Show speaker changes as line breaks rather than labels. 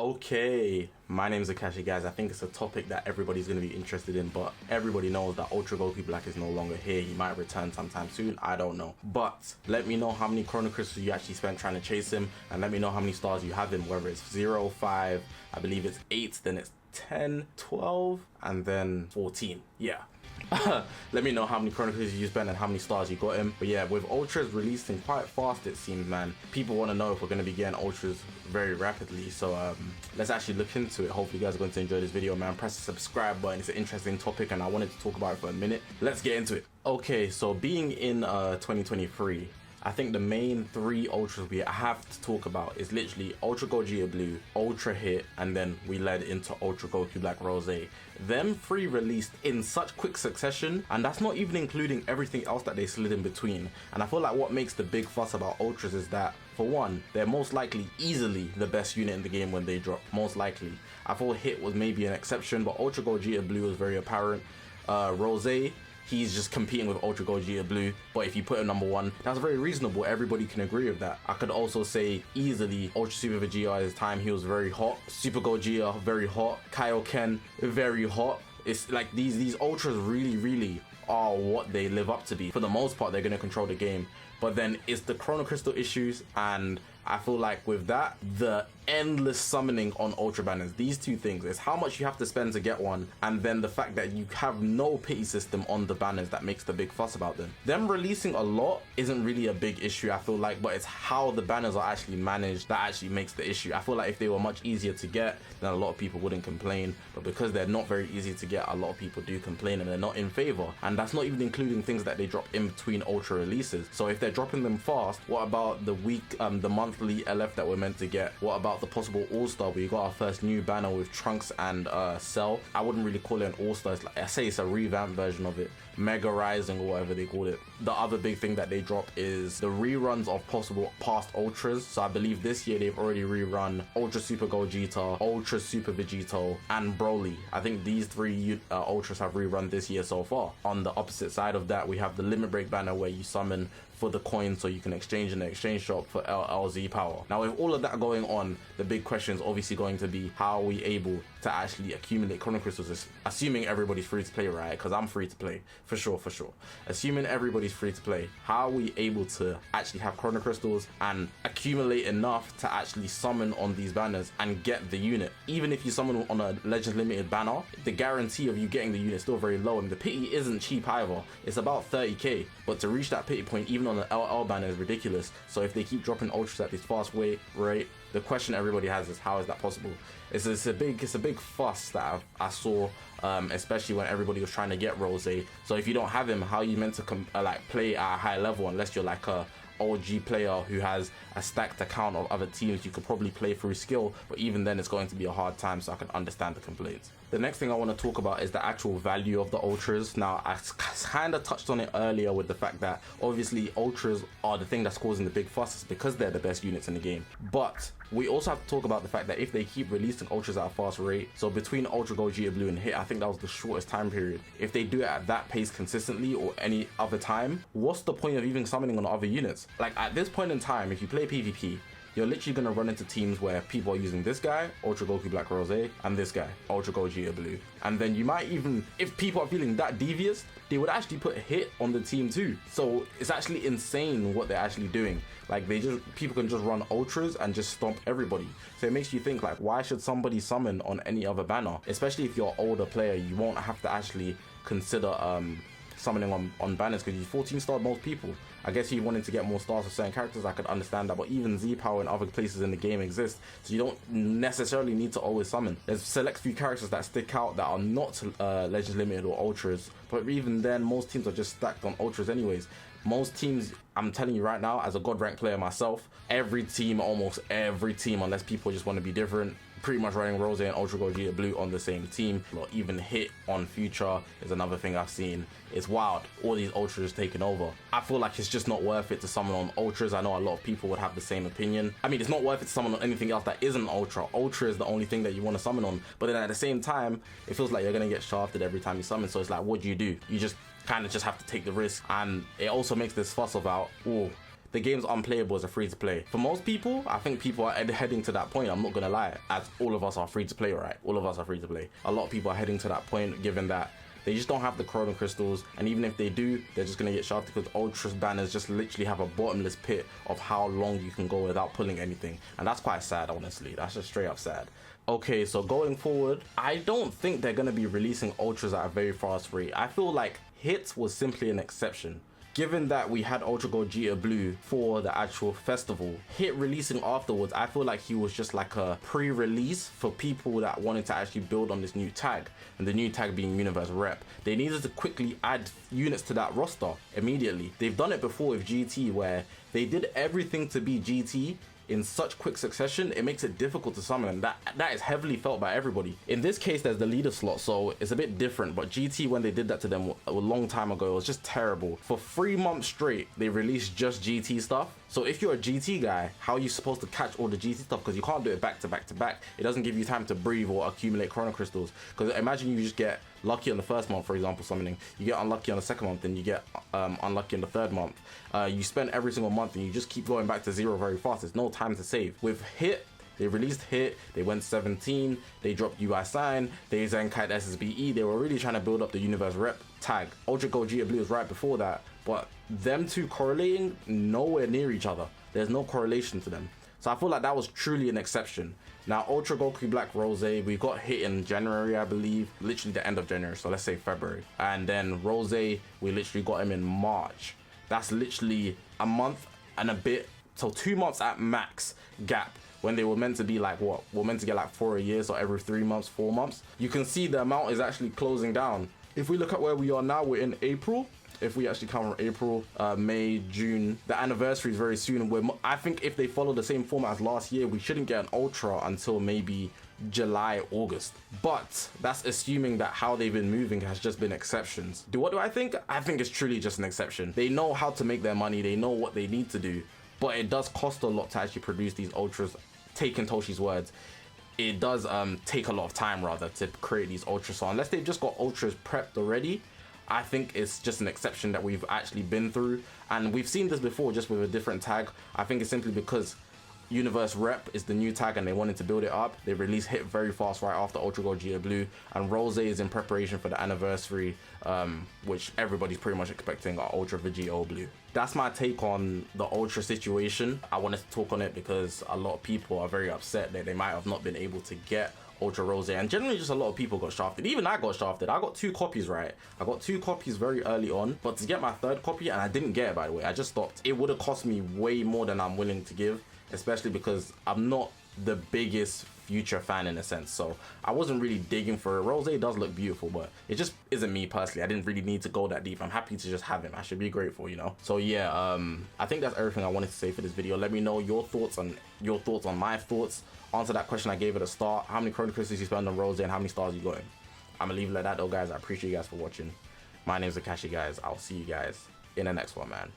Okay, my name is Zakashi, guys. I think it's a topic that everybody's going to be interested in, but everybody knows that Ultra Goku Black is no longer here. He might return sometime soon, I don't know. But let me know how many Chrono Crystals you actually spent trying to chase him, and let me know how many stars you have him, whether it's 0, 5, I believe it's 8, then it's 10, 12, and then 14. Yeah. Let me know how many Chrono Crystals you spent and how many stars you got him. But yeah, with Ultras releasing quite fast, it seems, man, people want to know if we're going to be getting Ultras very rapidly. So let's actually look into it. Hopefully you guys are going to enjoy this video, man. Press the subscribe button. It's an interesting topic and I wanted to talk about it for a minute. Let's get into it. Okay, so being in 2023, I think the main 3 Ultras we have to talk about is literally Ultra Gogeta Blue, Ultra Hit, and then we led into Ultra Goku Black Rosé. Them 3 released in such quick succession, and that's not even including everything else that they slid in between. And I feel like what makes the big fuss about Ultras is that, for one, they're most likely easily the best unit in the game when they drop, most likely. I thought Hit was maybe an exception, but Ultra Gogeta Blue was very apparent. Rosé, he's just competing with Ultra Gogeta Blue, but if you put him number 1, that's very reasonable. Everybody can agree with that. I could also say easily Ultra Super Vegeta at his time, he was very hot. Super Gogeta, very hot. Kaioken, very hot. It's like these Ultras really are what they live up to be. For the most part, they're going to control the game. But then it's the Chrono Crystal issues, and I feel like with that, the endless summoning on Ultra Banners, these 2 things, is how much you have to spend to get one, and then the fact that you have no pity system on the banners that makes the big fuss about them. Them releasing a lot isn't really a big issue, I feel like, but it's how the banners are actually managed that actually makes the issue. I feel like if they were much easier to get, then a lot of people wouldn't complain, but because they're not very easy to get, a lot of people do complain and they're not in favor. And that's not even including things that they drop in between Ultra releases. So if they're dropping them fast, what about the the monthly LF that we're meant to get? What about the possible All-Star? We got our first new banner with Trunks and Cell. I wouldn't really call it an All-Star. It's like, I say it's a revamped version of it, Mega Rising or whatever they call it. The other big thing that they drop is the reruns of possible past Ultras. So I believe this year they've already rerun Ultra Super Gogeta, Ultra Super Vegito, and Broly. I think these 3 Ultras have rerun this year so far. On the opposite side of that, we have the Limit Break banner where you summon for the coin so you can exchange in the exchange shop for LZ power. Now with all of that going on, the big question is obviously going to be, how are we able to actually accumulate Chrono Crystals, assuming everybody's free to play, right? Because I'm free to play, for sure. Assuming everybody's free to play, how are we able to actually have Chrono Crystals and accumulate enough to actually summon on these banners and get the unit? Even if you summon on a Legends Limited banner, the guarantee of you getting the unit is still very low, and the pity isn't cheap either. It's about 30k, but to reach that pity point, even on the LL banner, is ridiculous. So if they keep dropping Ultras at this fast rate, the question everybody has is, how is that possible? It's a big fuss that I saw, especially when everybody was trying to get Rosé. So if you don't have him, how are you meant to play at a high level unless you're like a OG player who has a stacked account of other teams? You could probably play through skill, but even then it's going to be a hard time, so I can understand the complaints. The next thing I want to talk about is the actual value of the Ultras. Now, I kind of touched on it earlier with the fact that obviously Ultras are the thing that's causing the big fuss because they're the best units in the game. But we also have to talk about the fact that if they keep releasing Ultras at a fast rate, so between Ultra Gogeta Blue and Hit, I think that was the shortest time period. If they do it at that pace consistently or any other time, what's the point of even summoning on other units? Like at this point in time, if you play PvP, you're literally going to run into teams where people are using this guy, Ultra Goku Black Rosé, and this guy, Ultra Gogeta Blue. And then you might even, if people are feeling that devious, they would actually put Hit on the team too. So it's actually insane what they're actually doing. Like people can just run Ultras and just stomp everybody. So it makes you think, like, why should somebody summon on any other banner? Especially if you're an older player, you won't have to actually consider summoning on banners because you 14-starred most people. I guess you wanted to get more stars for certain characters, I could understand that, but even Z power in other places in the game exists, so you don't necessarily need to always summon. There's select few characters that stick out that are not Legends Limited or Ultras, but even then most teams are just stacked on Ultras anyways. Most teams, I'm telling you right now, as a God rank player myself, almost every team, unless people just want to be different, pretty much running Rosé and Ultra Gogeta Blue on the same team, or even Hit on Future is another thing I've seen. It's wild, all these Ultras taking over. I feel like it's just not worth it to summon on Ultras. I know a lot of people would have the same opinion. I mean, it's not worth it to summon on anything else that isn't Ultra. Ultra is the only thing that you want to summon on, but then at the same time, it feels like you're going to get shafted every time you summon, so it's like, what do? You just kind of just have to take the risk. And it also makes this fuss about, oh, the game's unplayable as a free to play. For most people, I think people are heading to that point. I'm not gonna lie, as all of us are free to play, right? All of us are free to play. A lot of people are heading to that point, given that they just don't have the chrono crystals, and even if they do, they're just gonna get shafted because ultra banners just literally have a bottomless pit of how long you can go without pulling anything, and that's quite sad, honestly. That's just straight up sad. Okay, so going forward, I don't think they're gonna be releasing ultras at a very fast rate. I feel like Hit was simply an exception. Given that we had Ultra Gold Gita Blue for the actual festival, Hit releasing afterwards, I feel like he was just like a pre-release for people that wanted to actually build on this new tag, and the new tag being Universe Rep. They needed to quickly add units to that roster immediately. They've done it before with GT, where they did everything to be GT in such quick succession. It makes it difficult to summon, and that is heavily felt by everybody. In this case, there's the leader slot, so it's a bit different, but GT, when they did that to them a long time ago, it was just terrible. For 3 months straight, they released just GT stuff. So if you're a GT guy, how are you supposed to catch all the GT stuff? Because you can't do it back to back to back. It doesn't give you time to breathe or accumulate chrono crystals. Because imagine you just get lucky on the first month, for example, summoning. You get unlucky on the second month, then you get unlucky on the third month. You spend every single month and you just keep going back to zero very fast. There's no time to save. With Hit, they released Hit, they went 17, they dropped UI Sign, they Zenkite SSBE. They were really trying to build up the Universe Rep tag. Ultra Gold Gita Blue was right before that, but them two correlating nowhere near each other. There's no correlation to them. So I feel like that was truly an exception. Now, Ultra Goku Black Rosé, we got Hit in January, I believe, literally the end of January, so let's say February. And then Rosé, we literally got him in March. That's literally a month and a bit, so 2 months at max gap, when they were meant to be like, what? We're meant to get like 4 a year, so every 3 months, 4 months. You can see the amount is actually closing down. If we look at where we are now, we're in April. If we actually count from April, May, June, the anniversary is very soon. I think if they follow the same format as last year, we shouldn't get an Ultra until maybe July, August. But that's assuming that how they've been moving has just been exceptions. What do I think? I think it's truly just an exception. They know how to make their money. They know what they need to do. But it does cost a lot to actually produce these Ultras. Taking Toshi's words, it does take a lot of time rather to create these Ultras. So unless they've just got Ultras prepped already, I think it's just an exception that we've actually been through, and we've seen this before just with a different tag. I think it's simply because Universe Rep is the new tag and they wanted to build it up. They released Hit very fast right after Ultra Gold Gita Blue, and Rosé is in preparation for the anniversary, which everybody's pretty much expecting our Ultra Vegito Blue. That's my take on the Ultra situation. I wanted to talk on it because a lot of people are very upset that they might have not been able to get Ultra Rosé, and generally just a lot of people got shafted. Even I got shafted. I got 2 copies, right? I got 2 copies very early on, but to get my 3rd copy, and I didn't get it, by the way, I just stopped. It would have cost me way more than I'm willing to give, especially because I'm not the biggest Future fan in a sense, so I wasn't really digging for it. Rosé does look beautiful, but it just isn't me personally. I didn't really need to go that deep. I'm happy to just have him. I should be grateful, you know. So yeah, I think that's everything I wanted to say for this video. Let me know your thoughts on my thoughts. Answer that question I gave at the start. How many chrono crystals you spend on Rosé and how many stars you got him? I'm gonna leave it like that though, guys. I appreciate you guys for watching. My name's Zakashi, guys. I'll see you guys in the next one, man.